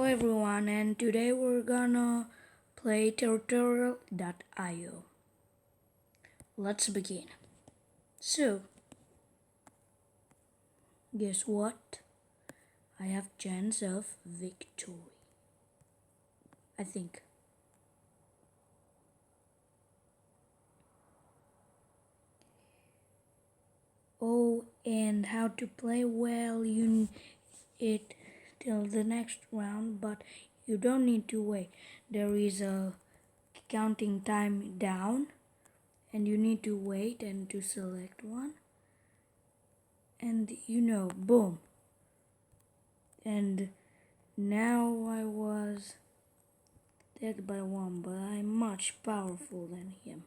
everyone, and today we're gonna play Tutorial.io. Let's begin. So, guess what? I have chance of victory. I think. Oh, and how to play? Well, you it till the next round, but you don't need to wait. There is a counting time down, and you need to wait and to select one, and boom. And now I was dead by one, but I'm much powerful than him.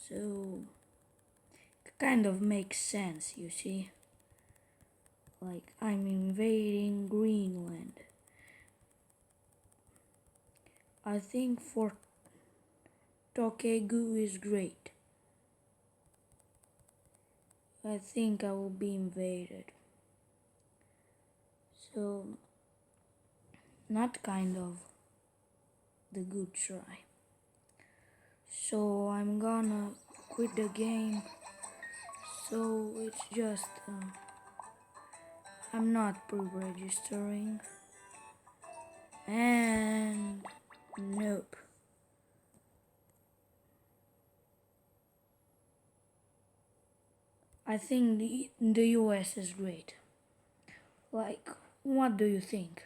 So it kind of makes sense, you see. Like I'm invading Greenland. I think Fort Tokegu is great. I think I will be invaded. So not kind of the good try. So I'm gonna quit the game. So it's just I'm not pre-registering, and nope. I think the US is great. Like, what do you think?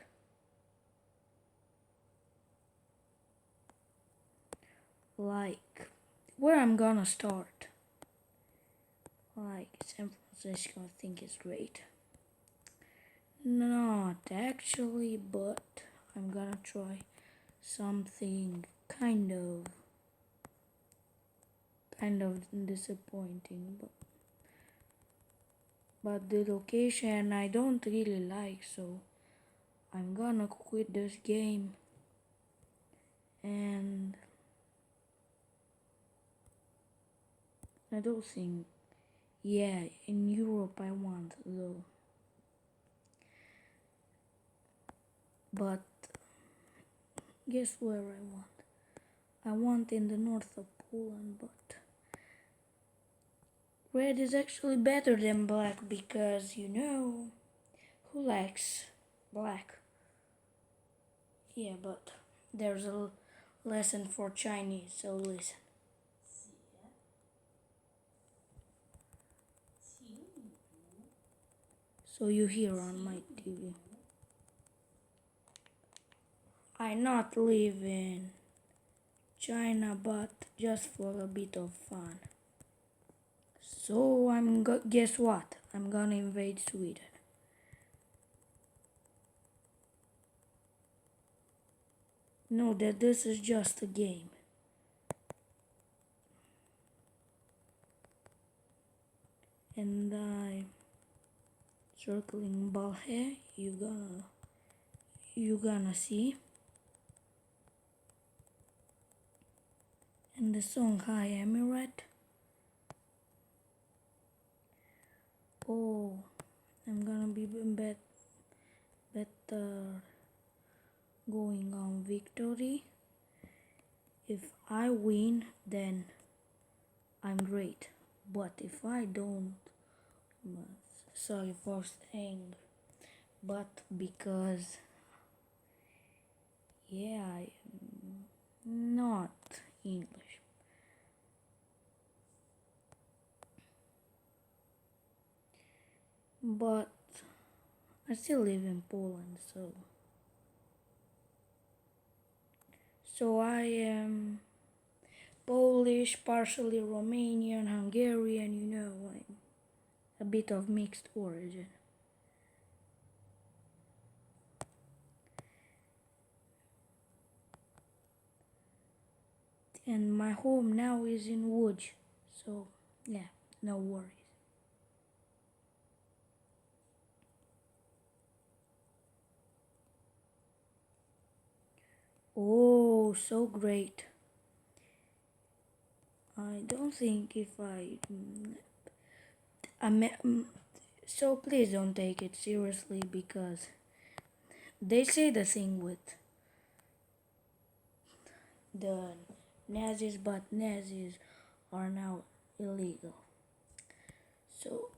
Like, where I'm gonna start? Like, San Francisco, I think is great. Not actually, but I'm gonna try something kind of disappointing, but the location I don't really like, so I'm gonna quit this game. And I don't think, yeah, in Europe I want though, but guess where I want? I want in the north of Poland, but red is actually better than black because who likes black? Yeah, but there's a lesson for Chinese, so listen. So you hear on my TV. I not live in China, but just for a bit of fun. So guess what? I'm gonna invade Sweden. Know that this is just a game. And I circling ball here, you gonna see. And the song Hi Emirate. Oh, I'm gonna be better going on victory. If I win, then I'm great. But if I don't, sorry for saying, but because yeah, I'm not English. But I still live in Poland, so I am Polish, partially Romanian, Hungarian, I'm a bit of mixed origin. And my home now is in Łódź, so yeah, no worries. Oh, so great. I don't think if so please don't take it seriously because They say the thing with the Nazis, but Nazis are now illegal. So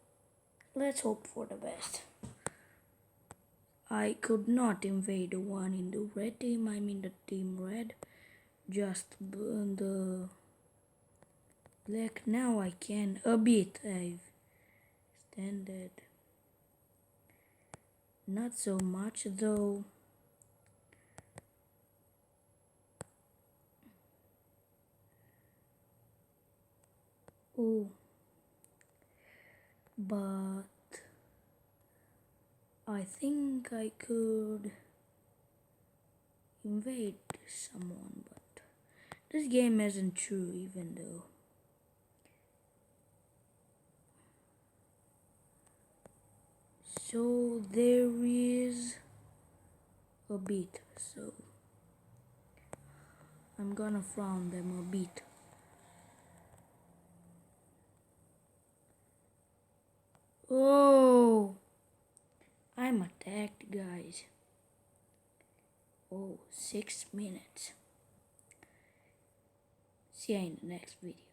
let's hope for the best. I could not invade one in the red team, I mean the team red, just burn the black. Now I can a bit. I've extended. Not so much though. Oh, but I think I could invade someone, but this game isn't true even though. So there is a bit, so I'm gonna frown them a bit. Oh, I'm attacked, guys. Oh, 6 minutes. See you in the next video.